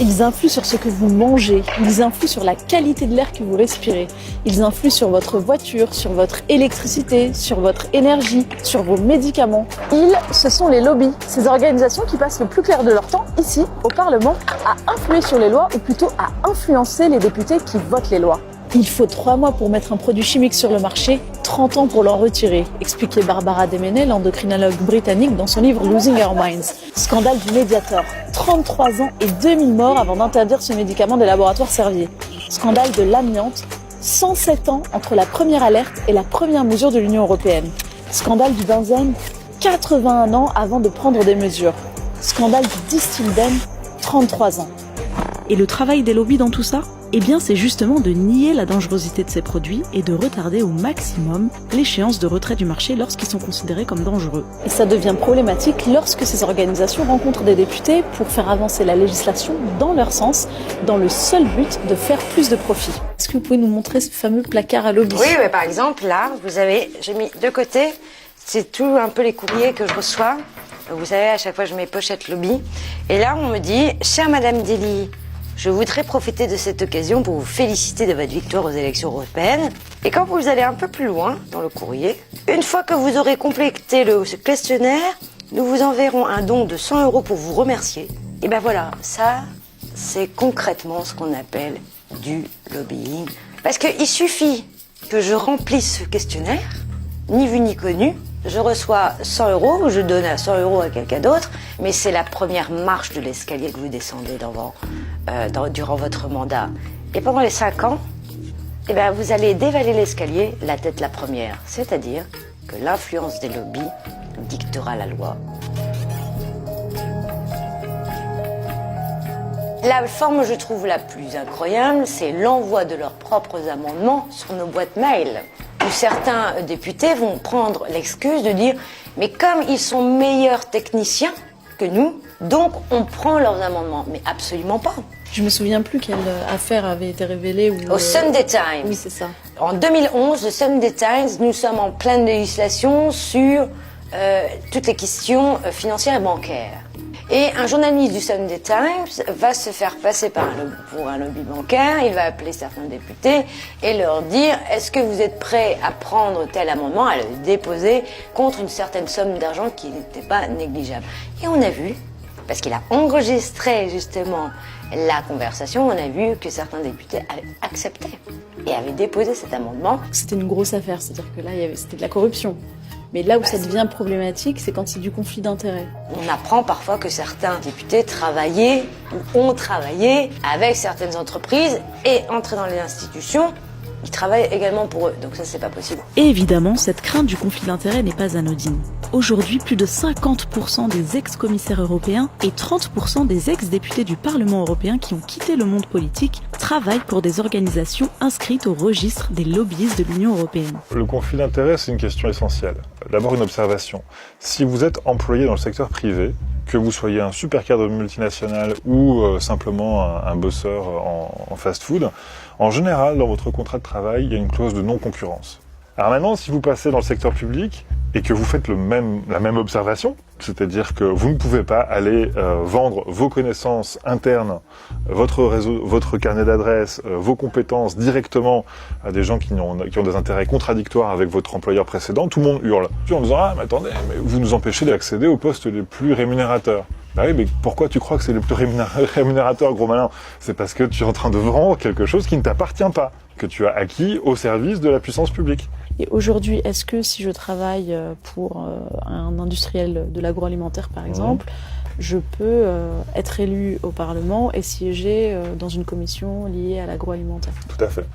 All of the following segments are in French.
Ils influent sur ce que vous mangez, ils influent sur la qualité de l'air que vous respirez, ils influent sur votre voiture, sur votre électricité, sur votre énergie, sur vos médicaments. Ils, ce sont les lobbies, ces organisations qui passent le plus clair de leur temps, ici, au Parlement, à influer sur les lois ou plutôt à influencer les députés qui votent les lois. Il faut 3 mois pour mettre un produit chimique sur le marché, 30 ans pour l'en retirer, expliquait Barbara Demeney, l'endocrinologue britannique, dans son livre Losing Our Minds. Scandale du Mediator. 33 ans et 2000 morts avant d'interdire ce médicament des laboratoires Servier. Scandale de l'amiante. 107 ans entre la première alerte et la première mesure de l'Union européenne. Scandale du benzène. 81 ans avant de prendre des mesures. Scandale du distildène. 33 ans. Et le travail des lobbies dans tout ça ? Eh bien, c'est justement de nier la dangerosité de ces produits et de retarder au maximum l'échéance de retrait du marché lorsqu'ils sont considérés comme dangereux. Et ça devient problématique lorsque ces organisations rencontrent des députés pour faire avancer la législation dans leur sens, dans le seul but de faire plus de profit. Est-ce que vous pouvez nous montrer ce fameux placard à lobby ? Oui, mais par exemple, là, j'ai mis de côté, c'est tout un peu les courriers que je reçois. Vous savez, à chaque fois, je mets pochette lobby. Et là, on me dit, chère Madame Dely, je voudrais profiter de cette occasion pour vous féliciter de votre victoire aux élections européennes. Et quand vous allez un peu plus loin dans le courrier, une fois que vous aurez complété ce questionnaire, nous vous enverrons un don de 100 € pour vous remercier. Et ben voilà, ça, c'est concrètement ce qu'on appelle du lobbying. Parce qu'il suffit que je remplisse ce questionnaire, ni vu ni connu, je reçois 100 €, je donne 100 € à quelqu'un d'autre, mais c'est la première marche de l'escalier que vous descendez durant votre mandat. Et pendant les 5 ans, eh ben, vous allez dévaler l'escalier la tête la première. C'est-à-dire que l'influence des lobbies dictera la loi. La forme, je trouve, la plus incroyable, c'est l'envoi de leurs propres amendements sur nos boîtes mail. Où certains députés vont prendre l'excuse de dire « mais comme ils sont meilleurs techniciens que nous, donc on prend leurs amendements ». Mais absolument pas. Je me souviens plus quelle affaire avait été révélée. Au Sunday Times. Oui, c'est ça. En 2011, le Sunday Times, nous sommes en pleine législation sur toutes les questions financières et bancaires. Et un journaliste du Sunday Times va se faire passer pour un lobby bancaire, il va appeler certains députés et leur dire « Est-ce que vous êtes prêts à prendre tel amendement, à le déposer contre une certaine somme d'argent qui n'était pas négligeable ?» Et on a vu, parce qu'il a enregistré justement la conversation, on a vu que certains députés avaient accepté et avaient déposé cet amendement. C'était une grosse affaire, c'est-à-dire que là, c'était de la corruption. Mais là où ça devient problématique, c'est quand c'est du conflit d'intérêts. On apprend parfois que certains députés travaillaient ou ont travaillé avec certaines entreprises et entrés dans les institutions, ils travaillent également pour eux. Donc ça, c'est pas possible. Et évidemment, cette crainte du conflit d'intérêts n'est pas anodine. Aujourd'hui, plus de 50% des ex-commissaires européens et 30% des ex-députés du Parlement européen qui ont quitté le monde politique travaillent pour des organisations inscrites au registre des lobbyistes de l'Union européenne. Le conflit d'intérêts, c'est une question essentielle. D'abord, une observation. Si vous êtes employé dans le secteur privé, que vous soyez un super cadre multinational ou simplement un bosseur en fast-food, en général, dans votre contrat de travail, il y a une clause de non-concurrence. Alors maintenant, si vous passez dans le secteur public et que vous faites la même observation, c'est-à-dire que vous ne pouvez pas aller vendre vos connaissances internes, votre réseau, votre carnet d'adresses, vos compétences directement à des gens qui ont des intérêts contradictoires avec votre employeur précédent, tout le monde hurle. En disant « Ah, mais attendez, mais vous nous empêchez d'accéder aux postes les plus rémunérateurs ». Bah oui, mais pourquoi tu crois que c'est le plus rémunérateur, gros malin ? C'est parce que tu es en train de vendre quelque chose qui ne t'appartient pas, que tu as acquis au service de la puissance publique. Et aujourd'hui, est-ce que si je travaille pour un industriel de l'agroalimentaire, par exemple, je peux être élu au Parlement et siéger dans une commission liée à l'agroalimentaire ? Tout à fait.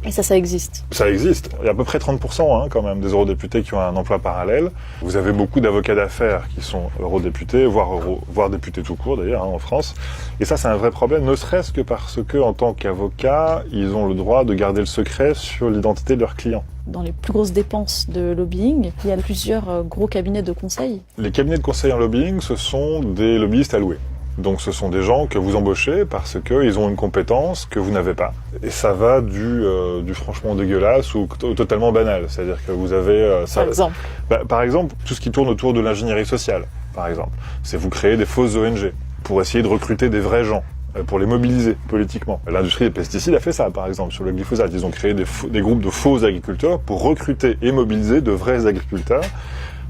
Et ça existe. Ça existe. Il y a à peu près 30% quand même des eurodéputés qui ont un emploi parallèle. Vous avez beaucoup d'avocats d'affaires qui sont eurodéputés, voire députés tout court d'ailleurs en France. Et ça, c'est un vrai problème, ne serait-ce que parce que en tant qu'avocats, ils ont le droit de garder le secret sur l'identité de leurs clients. Dans les plus grosses dépenses de lobbying, il y a plusieurs gros cabinets de conseil. Les cabinets de conseil en lobbying, ce sont des lobbyistes alloués. Donc ce sont des gens que vous embauchez parce qu'ils ont une compétence que vous n'avez pas. Et ça va du franchement dégueulasse ou totalement banal. C'est-à-dire que vous avez... Par exemple, tout ce qui tourne autour de l'ingénierie sociale, par exemple. C'est vous créer des fausses ONG pour essayer de recruter des vrais gens. pour les mobiliser politiquement. L'industrie des pesticides a fait ça, par exemple, sur le glyphosate. Ils ont créé des groupes de faux agriculteurs pour recruter et mobiliser de vrais agriculteurs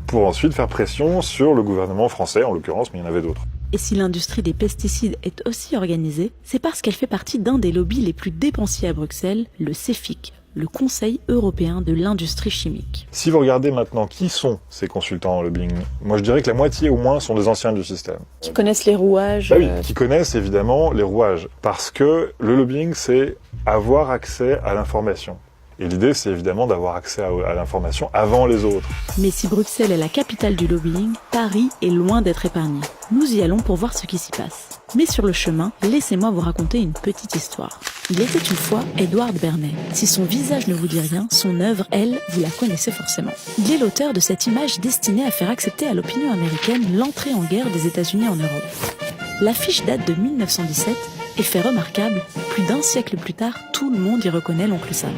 pour ensuite faire pression sur le gouvernement français, en l'occurrence, mais il y en avait d'autres. Et si l'industrie des pesticides est aussi organisée, c'est parce qu'elle fait partie d'un des lobbies les plus dépensiers à Bruxelles, le CEFIC, le Conseil européen de l'industrie chimique. Si vous regardez maintenant qui sont ces consultants en lobbying, moi je dirais que la moitié au moins sont des anciens du système. Qui connaissent les rouages. Bah oui, qui connaissent évidemment les rouages. Parce que le lobbying, c'est avoir accès à l'information. Et l'idée, c'est évidemment d'avoir accès à l'information avant les autres. Mais si Bruxelles est la capitale du lobbying, Paris est loin d'être épargné. Nous y allons pour voir ce qui s'y passe. Mais sur le chemin, laissez-moi vous raconter une petite histoire. Il était une fois Edward Bernays. Si son visage ne vous dit rien, son œuvre, elle, vous la connaissez forcément. Il est l'auteur de cette image destinée à faire accepter à l'opinion américaine l'entrée en guerre des États-Unis en Europe. L'affiche date de 1917 et fait remarquable, plus d'un siècle plus tard, tout le monde y reconnaît l'oncle Sam.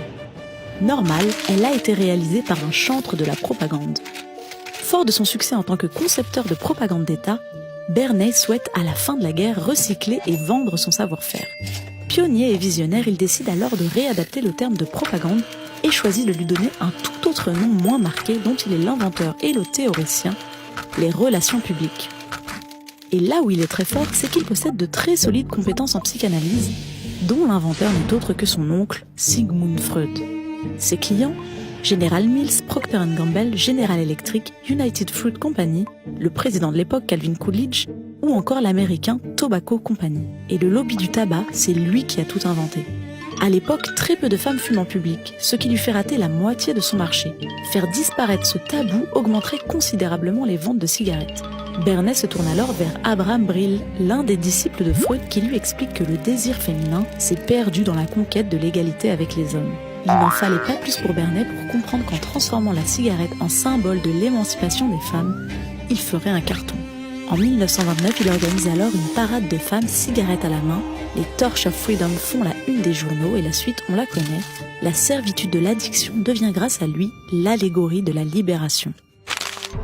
Normal, elle a été réalisée par un chantre de la propagande. Fort de son succès en tant que concepteur de propagande d'État, Bernays souhaite à la fin de la guerre recycler et vendre son savoir-faire. Pionnier et visionnaire, il décide alors de réadapter le terme de propagande et choisit de lui donner un tout autre nom moins marqué dont il est l'inventeur et le théoricien, les relations publiques. Et là où il est très fort, c'est qu'il possède de très solides compétences en psychanalyse, dont l'inventeur n'est autre que son oncle, Sigmund Freud. Ses clients, General Mills, Procter & Gamble, General Electric, United Fruit Company, le président de l'époque Calvin Coolidge, ou encore l'américain Tobacco Company. Et le lobby du tabac, c'est lui qui a tout inventé. À l'époque, très peu de femmes fument en public, ce qui lui fait rater la moitié de son marché. Faire disparaître ce tabou augmenterait considérablement les ventes de cigarettes. Bernays se tourne alors vers Abraham Brill, l'un des disciples de Freud, qui lui explique que le désir féminin s'est perdu dans la conquête de l'égalité avec les hommes. Il n'en fallait pas plus pour Bernays pour comprendre qu'en transformant la cigarette en symbole de l'émancipation des femmes, il ferait un carton. En 1929, il organise alors une parade de femmes, cigarettes à la main. Les Torch of Freedom font la une des journaux et la suite, on la connaît. La servitude de l'addiction devient grâce à lui l'allégorie de la libération.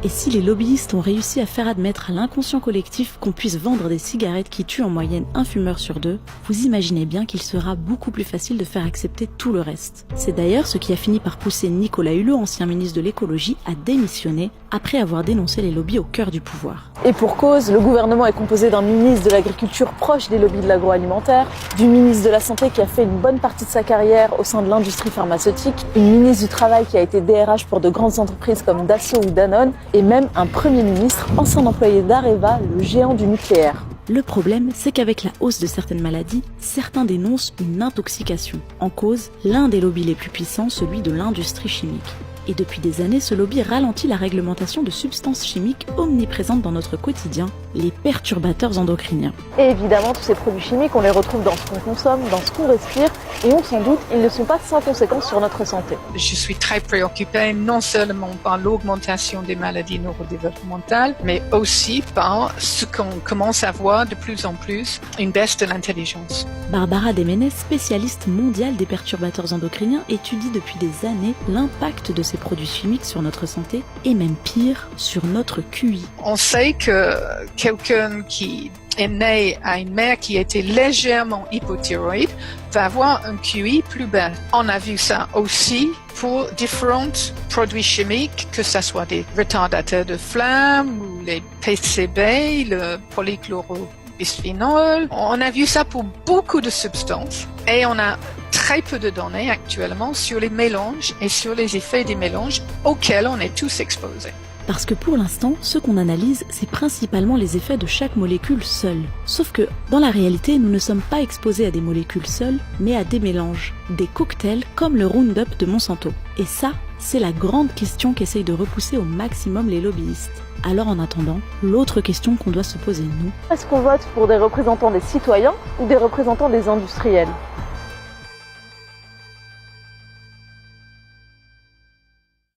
Et si les lobbyistes ont réussi à faire admettre à l'inconscient collectif qu'on puisse vendre des cigarettes qui tuent en moyenne un fumeur sur deux, vous imaginez bien qu'il sera beaucoup plus facile de faire accepter tout le reste. C'est d'ailleurs ce qui a fini par pousser Nicolas Hulot, ancien ministre de l'écologie, à démissionner après avoir dénoncé les lobbies au cœur du pouvoir. Et pour cause, le gouvernement est composé d'un ministre de l'Agriculture proche des lobbies de l'agroalimentaire, du ministre de la Santé qui a fait une bonne partie de sa carrière au sein de l'industrie pharmaceutique, une ministre du Travail qui a été DRH pour de grandes entreprises comme Dassault ou Danone, et même un Premier ministre, ancien employé d'Areva, le géant du nucléaire. Le problème, c'est qu'avec la hausse de certaines maladies, certains dénoncent une intoxication. En cause, l'un des lobbies les plus puissants, celui de l'industrie chimique. Et depuis des années, ce lobby ralentit la réglementation de substances chimiques omniprésentes dans notre quotidien, les perturbateurs endocriniens. Et évidemment, tous ces produits chimiques, on les retrouve dans ce qu'on consomme, dans ce qu'on respire, et on s'en doute, ils ne sont pas sans conséquences sur notre santé. Je suis très préoccupée non seulement par l'augmentation des maladies neurodéveloppementales, mais aussi par ce qu'on commence à voir de plus en plus, une baisse de l'intelligence. Barbara Demenez, spécialiste mondiale des perturbateurs endocriniens, étudie depuis des années l'impact de ces produits chimiques sur notre santé et même pire, sur notre QI. On sait que quelqu'un qui est né à une mère qui était légèrement hypothyroïde va avoir un QI plus bas. On a vu ça aussi pour différents produits chimiques, que ce soit des retardateurs de flamme ou les PCB, le polychlorobisphénol. On a vu ça pour beaucoup de substances et on a très peu de données actuellement sur les mélanges et sur les effets des mélanges auxquels on est tous exposés. Parce que pour l'instant, ce qu'on analyse, c'est principalement les effets de chaque molécule seule. Sauf que, dans la réalité, nous ne sommes pas exposés à des molécules seules, mais à des mélanges, des cocktails comme le Roundup de Monsanto. Et ça, c'est la grande question qu'essayent de repousser au maximum les lobbyistes. Alors en attendant, l'autre question qu'on doit se poser nous... Est-ce qu'on vote pour des représentants des citoyens ou des représentants des industriels ?